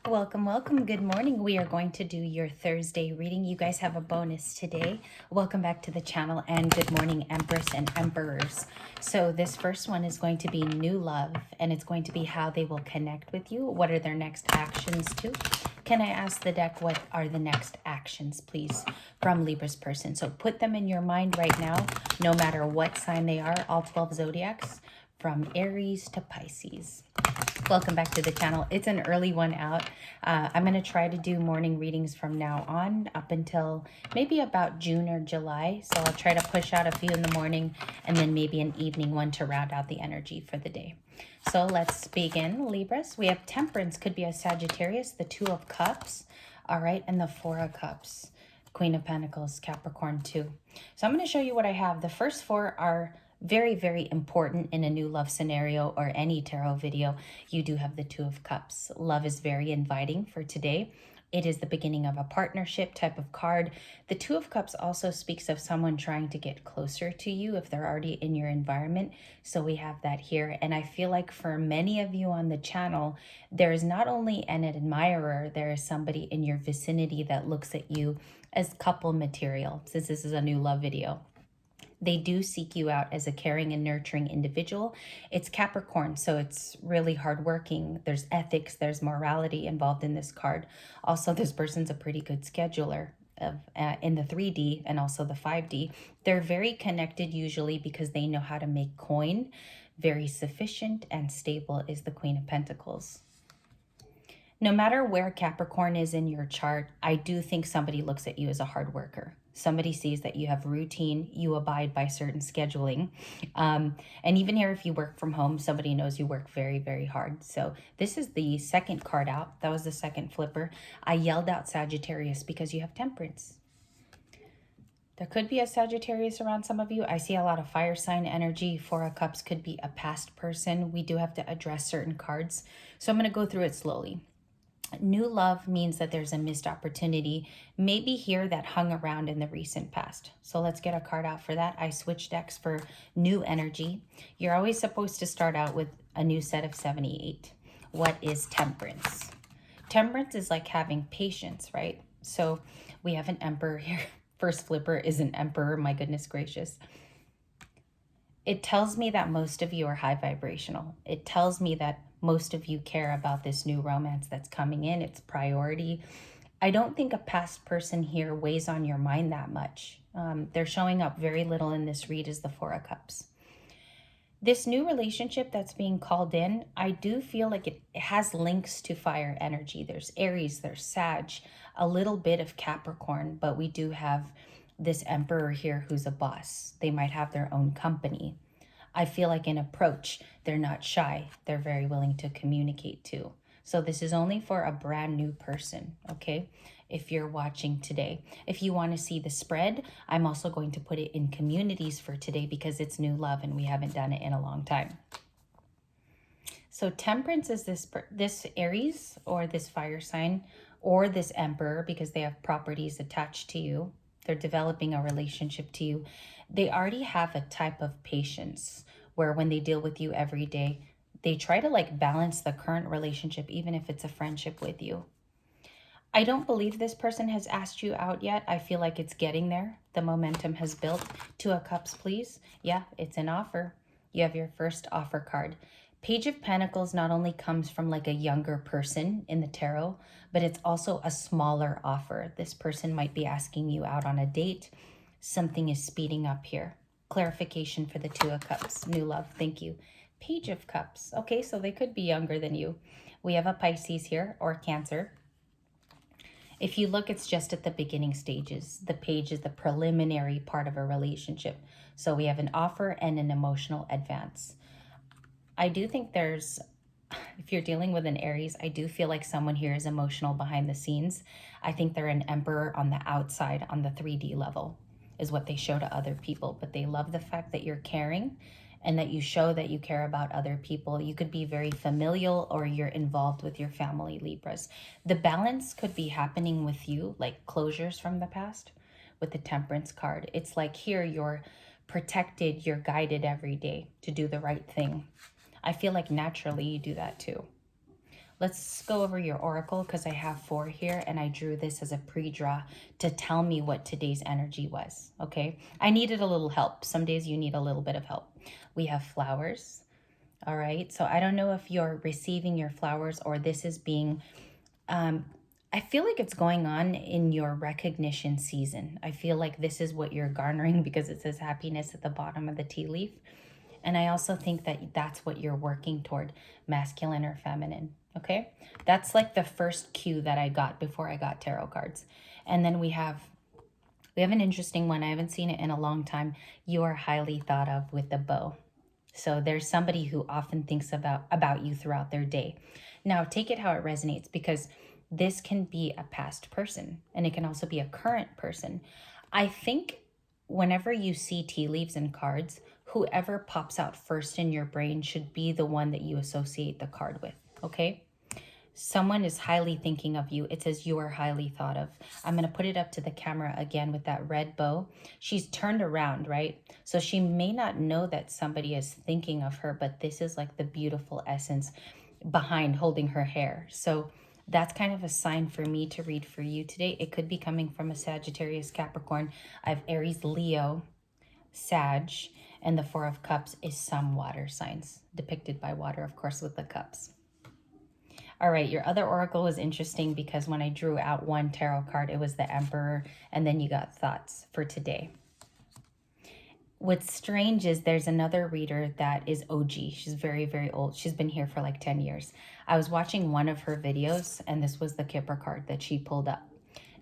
Welcome, welcome. Good morning. We are going to do your Thursday reading. You guys have a bonus today. Welcome back to the channel and good morning, Empress and Emperors. So this first one is going to be new love, and it's going to be how they will connect with you. What are their next actions too? Can I ask the deck what are the next actions, please, from Libra's person? So put them in your mind right now, no matter what sign they are, all 12 zodiacs, from Aries to Pisces. Welcome back to the channel. It's an early one out. I'm going to try to do morning readings from now on up until maybe about June or July. So I'll try to push out a few in the morning and then maybe an evening one to round out the energy for the day. So let's begin, Libras. We have Temperance, could be a Sagittarius, the Two of Cups, all right, and the Four of Cups, Queen of Pentacles, Capricorn 2. So I'm going to show you what I have. The first four are very, very important in a new love scenario or any tarot video. You do have the Two of Cups. Love is very inviting for today. It is the beginning of a partnership type of card. The Two of Cups also speaks of someone trying to get closer to you if they're already in your environment. So we have that here. And I feel like for many of you on the channel, there is not only an admirer, there is somebody in your vicinity that looks at you as couple material, since this is a new love video. They do seek you out as a caring and nurturing individual. It's Capricorn, so it's really hardworking. There's ethics, there's morality involved in this card. Also, this person's a pretty good scheduler of in the 3D and also the 5D. They're very connected usually because they know how to make coin. Very sufficient and stable is the Queen of Pentacles. No matter where Capricorn is in your chart, I do think somebody looks at you as a hard worker. Somebody sees that you have routine, you abide by certain scheduling. And even here, if you work from home, somebody knows you work very, very hard. So this is the second card out. That was the second flipper. I yelled out Sagittarius because you have Temperance. There could be a Sagittarius around some of you. I see a lot of fire sign energy. Four of Cups could be a past person. We do have to address certain cards. So I'm going to go through it slowly. New love means that there's a missed opportunity, maybe here that hung around in the recent past. So let's get a card out for that. I switched decks for new energy. You're always supposed to start out with a new set of 78. What is Temperance? Temperance is like having patience, right? So we have an Emperor here. First flipper is an Emperor, my goodness gracious. It tells me that most of you are high vibrational. It tells me that most of you care about this new romance that's coming in. It's priority. I don't think a past person here weighs on your mind that much. They're showing up very little in this read as the Four of Cups. This new relationship that's being called in, I do feel like it has links to fire energy. There's Aries, there's Sag, a little bit of Capricorn, but we do have this Emperor here who's a boss. They might have their own company. I feel like in approach, they're not shy. They're very willing to communicate too. So this is only for a brand new person, okay? If you're watching today. If you want to see the spread, I'm also going to put it in communities for today because it's new love and we haven't done it in a long time. So Temperance is this Aries or this fire sign or this Emperor because they have properties attached to you. They're developing a relationship to you. They already have a type of patience where when they deal with you every day, they try to like balance the current relationship, even if it's a friendship with you. I don't believe this person has asked you out yet. I feel like it's getting there. The momentum has built. Two of Cups, please. Yeah, it's an offer. You have your first offer card. Page of Pentacles not only comes from like a younger person in the tarot, but it's also a smaller offer. This person might be asking you out on a date. Something is speeding up here. Clarification for the Two of Cups. New love. Thank you. Page of Cups. Okay, so they could be younger than you. We have a Pisces here or Cancer. If you look, it's just at the beginning stages. The page is the preliminary part of a relationship. So we have an offer and an emotional advance. I do think there's, if you're dealing with an Aries, I do feel like someone here is emotional behind the scenes. I think they're an Emperor on the outside, on the 3D level, is what they show to other people. But they love the fact that you're caring and that you show that you care about other people. You could be very familial or you're involved with your family, Libras. The balance could be happening with you, like closures from the past with the Temperance card. It's like here you're protected, you're guided every day to do the right thing. I feel like naturally you do that too. Let's go over your oracle because I have 4 here and I drew this as a pre-draw to tell me what today's energy was, okay? I needed a little help. Some days you need a little bit of help. We have flowers, all right? So I don't know if you're receiving your flowers or this is being, I feel like it's going on in your recognition season. I feel like this is what you're garnering because it says happiness at the bottom of the tea leaf. And I also think that that's what you're working toward, masculine or feminine, okay? That's like the first cue that I got before I got tarot cards. And then we have an interesting one. I haven't seen it in a long time. You are highly thought of with the bow. So there's somebody who often thinks about you throughout their day. Now, take it how it resonates because this can be a past person and it can also be a current person. I think whenever you see tea leaves and cards, whoever pops out first in your brain should be the one that you associate the card with, okay? Someone is highly thinking of you. It says you are highly thought of. I'm going to put it up to the camera again with that red bow. She's turned around, right? So she may not know that somebody is thinking of her, but this is like the beautiful essence behind holding her hair. So that's kind of a sign for me to read for you today. It could be coming from a Sagittarius, Capricorn. I have Aries, Leo, Sag, and the Four of Cups is some water signs, depicted by water, of course, with the cups. All right, your other oracle was interesting because when I drew out one tarot card, it was the Emperor, and then you got thoughts for today. What's strange is there's another reader that is OG. She's very, very old. She's been here for like 10 years. I was watching one of her videos, and this was the Kipper card that she pulled up.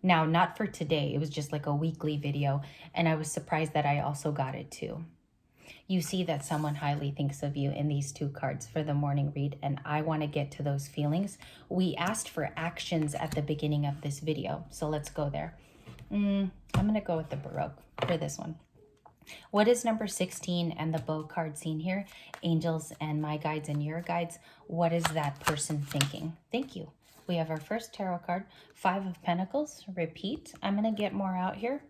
Now, not for today. It was just like a weekly video, and I was surprised that I also got it too. You see that someone highly thinks of you in these 2 cards for the morning read, and I want to get to those feelings. We asked for actions at the beginning of this video, so let's go there. I'm going to go with the Baroque for this one. What is number 16 and the bow card seen here? Angels and my guides and your guides. What is that person thinking? Thank you. We have our first tarot card, 5 of Pentacles. Repeat. I'm going to get more out here.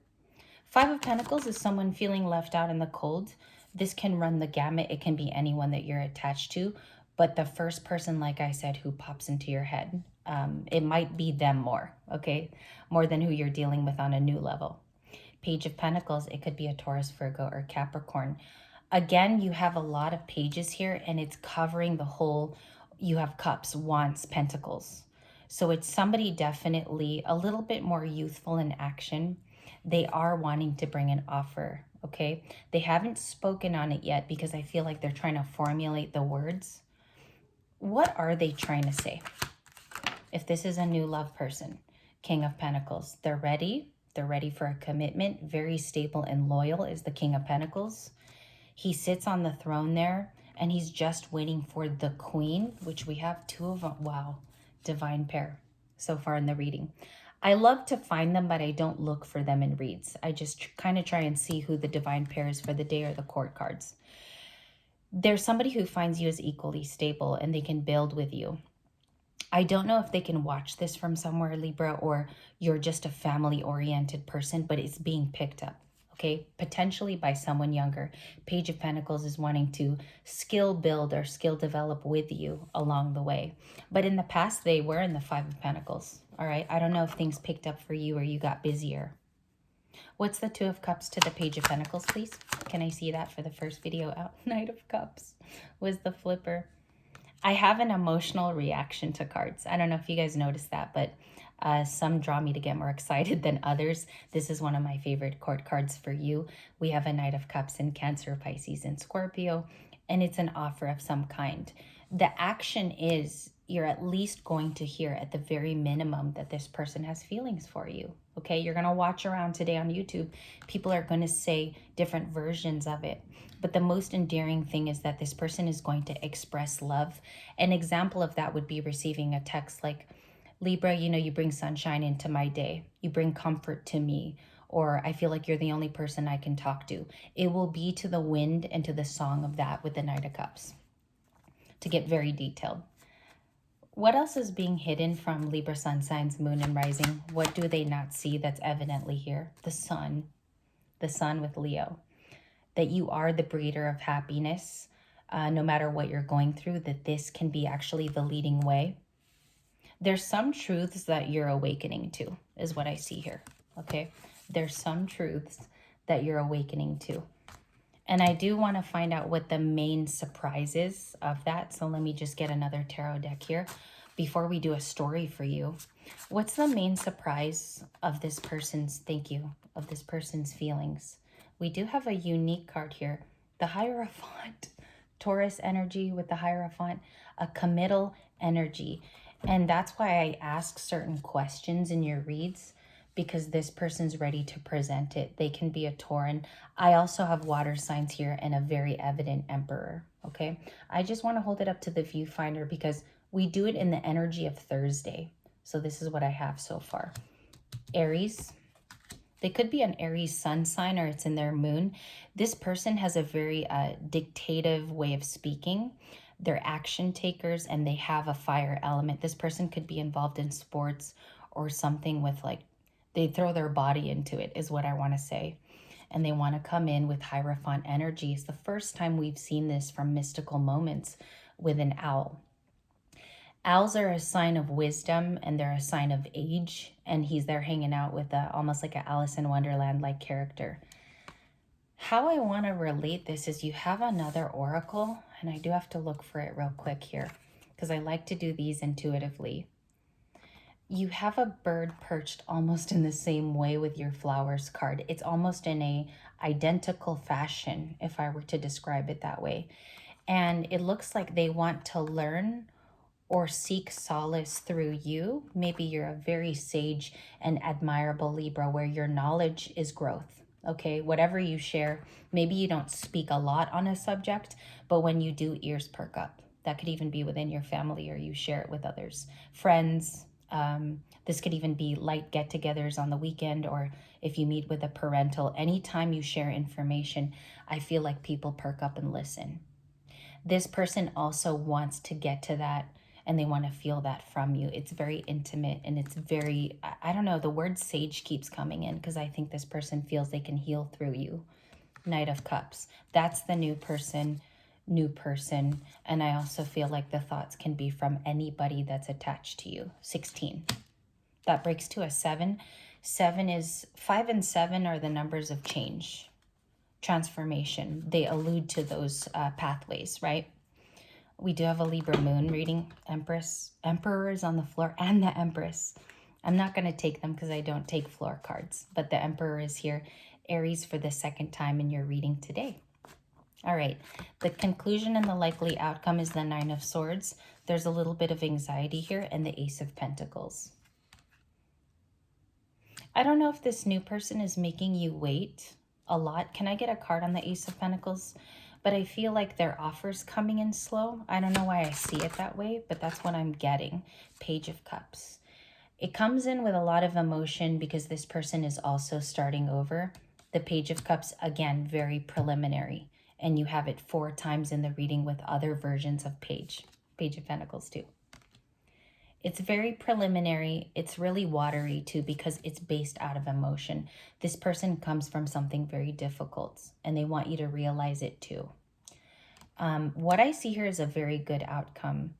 5 of Pentacles is someone feeling left out in the cold. This can run the gamut. It can be anyone that you're attached to. But the first person, like I said, who pops into your head, it might be them more, okay? More than who you're dealing with on a new level. Page of Pentacles, it could be a Taurus, Virgo, or Capricorn. Again, you have a lot of pages here, and it's covering the whole, you have Cups, Wands, Pentacles. So it's somebody definitely a little bit more youthful in action. They are wanting to bring an offer, okay? They haven't spoken on it yet because I feel like they're trying to formulate the words. What are they trying to say? If this is a new love person, King of Pentacles, they're ready. They're ready for a commitment. Very stable and loyal is the King of Pentacles. He sits on the throne there, and he's just waiting for the Queen, which we have 2 of them. Wow, divine pair so far in the reading. I love to find them, but I don't look for them in reads. I just kind of try and see who the divine pair is for the day or the court cards. There's somebody who finds you as equally stable and they can build with you. I don't know if they can watch this from somewhere, Libra, or you're just a family-oriented person, but it's being picked up, okay? Potentially by someone younger. Page of Pentacles is wanting to skill build or skill develop with you along the way. But in the past, they were in the 5 of Pentacles, all right? I don't know if things picked up for you or you got busier. What's the 2 of Cups to the Page of Pentacles, please? Can I see that for the first video out? Knight of Cups was the flipper. I have an emotional reaction to cards. I don't know if you guys noticed that, but some draw me to get more excited than others. This is one of my favorite court cards for you. We have a Knight of Cups in Cancer, Pisces, and Scorpio, and it's an offer of some kind. The action is you're at least going to hear at the very minimum that this person has feelings for you. Okay, you're going to watch around today on YouTube. People are going to say different versions of it. But the most endearing thing is that this person is going to express love. An example of that would be receiving a text like, Libra, you know, you bring sunshine into my day. You bring comfort to me. Or I feel like you're the only person I can talk to. It will be to the wind and to the song of that with the Knight of Cups. To get very detailed. What else is being hidden from Libra sun signs, moon, and rising? What do they not see that's evidently here? The sun with Leo. That you are the breeder of happiness, no matter what you're going through, that this can be actually the leading way. There's some truths that you're awakening to, is what I see here. Okay. There's some truths that you're awakening to. And I do want to find out what the main surprise is of that. So let me just get another tarot deck here before we do a story for you. What's the main surprise of this person's, thank you, of this person's feelings? We do have a unique card here. The Hierophant, Taurus energy with the Hierophant, a committal energy. And that's why I ask certain questions in your reads, because this person's ready to present it. They can be a Tauran. I also have water signs here and a very evident Emperor, okay? I just want to hold it up to the viewfinder because we do it in the energy of Thursday. So this is what I have so far. Aries. They could be an Aries sun sign or it's in their moon. This person has a very dictative way of speaking. They're action takers and they have a fire element. This person could be involved in sports or something with like, they throw their body into it is what I want to say. And they want to come in with Hierophant energy. It's the first time we've seen this from mystical moments with an owl. Owls are a sign of wisdom and they're a sign of age. And he's there hanging out with almost like an Alice in Wonderland-like character. How I want to relate this is you have another oracle. And I do have to look for it real quick here because I like to do these intuitively. You have a bird perched almost in the same way with your flowers card. It's almost in a identical fashion, if I were to describe it that way. And it looks like they want to learn or seek solace through you. Maybe you're a very sage and admirable Libra where your knowledge is growth. Okay, whatever you share, maybe you don't speak a lot on a subject, but when you do, ears perk up. That could even be within your family or you share it with others, friends. This could even be light get-togethers on the weekend, or if you meet with a parental. Anytime you share information, I feel like people perk up and listen. This person also wants to get to that and they want to feel that from you. It's very intimate and it's very, I don't know, the word sage keeps coming in because I think this person feels they can heal through you. Knight of Cups. That's the new person. And I also feel like the thoughts can be from anybody that's attached to you. 16. That breaks to a 7. 5 and 7 are the numbers of change, transformation. They allude to those pathways, right? We do have a Libra moon reading. Empress, Emperor is on the floor, and the Empress. I'm not going to take them because I don't take floor cards, but the Emperor is here. Aries for the second time in your reading today. All right, the conclusion and the likely outcome is the 9 of Swords. There's a little bit of anxiety here and the Ace of Pentacles. I don't know if this new person is making you wait a lot. Can I get a card on the Ace of Pentacles? But I feel like their offer's coming in slow. I don't know why I see it that way, but that's what I'm getting. Page of Cups. It comes in with a lot of emotion because this person is also starting over. The Page of Cups, again, very preliminary. And you have it 4 times in the reading with other versions of Page of Pentacles too. It's very preliminary. It's really watery too because it's based out of emotion. This person comes from something very difficult and they want you to realize it too. What I see here is a very good outcome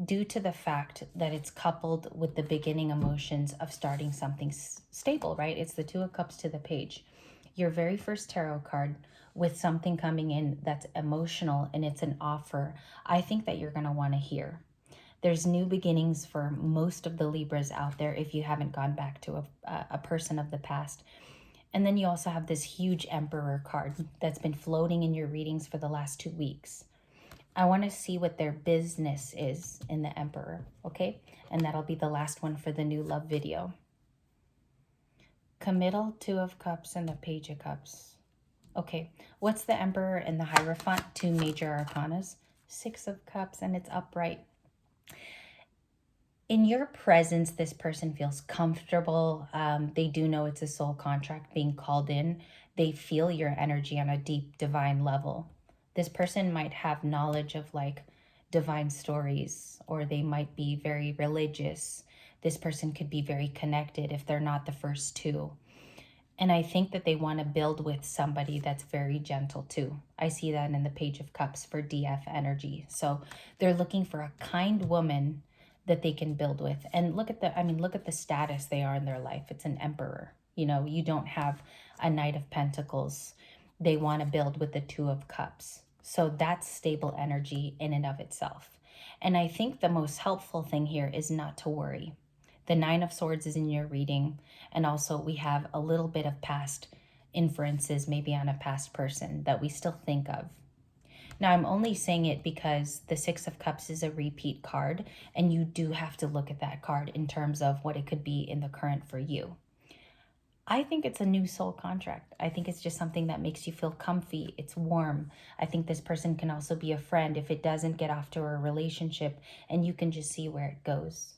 due to the fact that it's coupled with the beginning emotions of starting something stable, right? It's the 2 of Cups to the Page. Your very first tarot card with something coming in that's emotional and it's an offer. I think that you're going to want to hear. There's new beginnings for most of the Libras out there if you haven't gone back to a person of the past. And then you also have this huge Emperor card that's been floating in your readings for the last 2 weeks. I want to see what their business is in the Emperor, okay? And that'll be the last one for the new love video. Committal, 2 of Cups, and the Page of Cups. Okay, what's the Emperor and the Hierophant? 2 major arcanas. 6 of Cups, and it's upright. In your presence, this person feels comfortable. They do know it's a soul contract being called in. They feel your energy on a deep divine level. This person might have knowledge of like divine stories, or they might be very religious. This person could be very connected if they're not the first 2. And I think that they want to build with somebody that's very gentle too. I see that in the Page of Cups for DF energy. So they're looking for a kind woman that they can build with. And look at the, I mean, look at the status they are in their life. It's an emperor. You know, you don't have a Knight of Pentacles. They want to build with the Two of Cups. So that's stable energy in and of itself. And I think the most helpful thing here is not to worry. The Nine of Swords is in your reading. And also we have a little bit of past inferences, maybe on a past person that we still think of. Now, I'm only saying it because the Six of Cups is a repeat card, and you do have to look at that card in terms of what it could be in the current for you. I think it's a new soul contract. I think it's just something that makes you feel comfy. It's warm. I think this person can also be a friend if it doesn't get off to a relationship, and you can just see where it goes.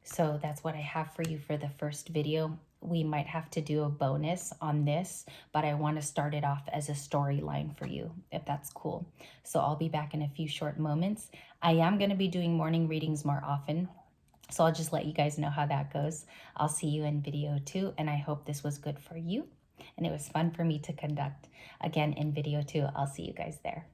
So that's what I have for you for the first video. We might have to do a bonus on this, but I want to start it off as a storyline for you, if that's cool. So I'll be back in a few short moments. I am going to be doing morning readings more often, so I'll just let you guys know how that goes. I'll see you in video 2, and I hope this was good for you, and it was fun for me to conduct. Again, in video 2, I'll see you guys there.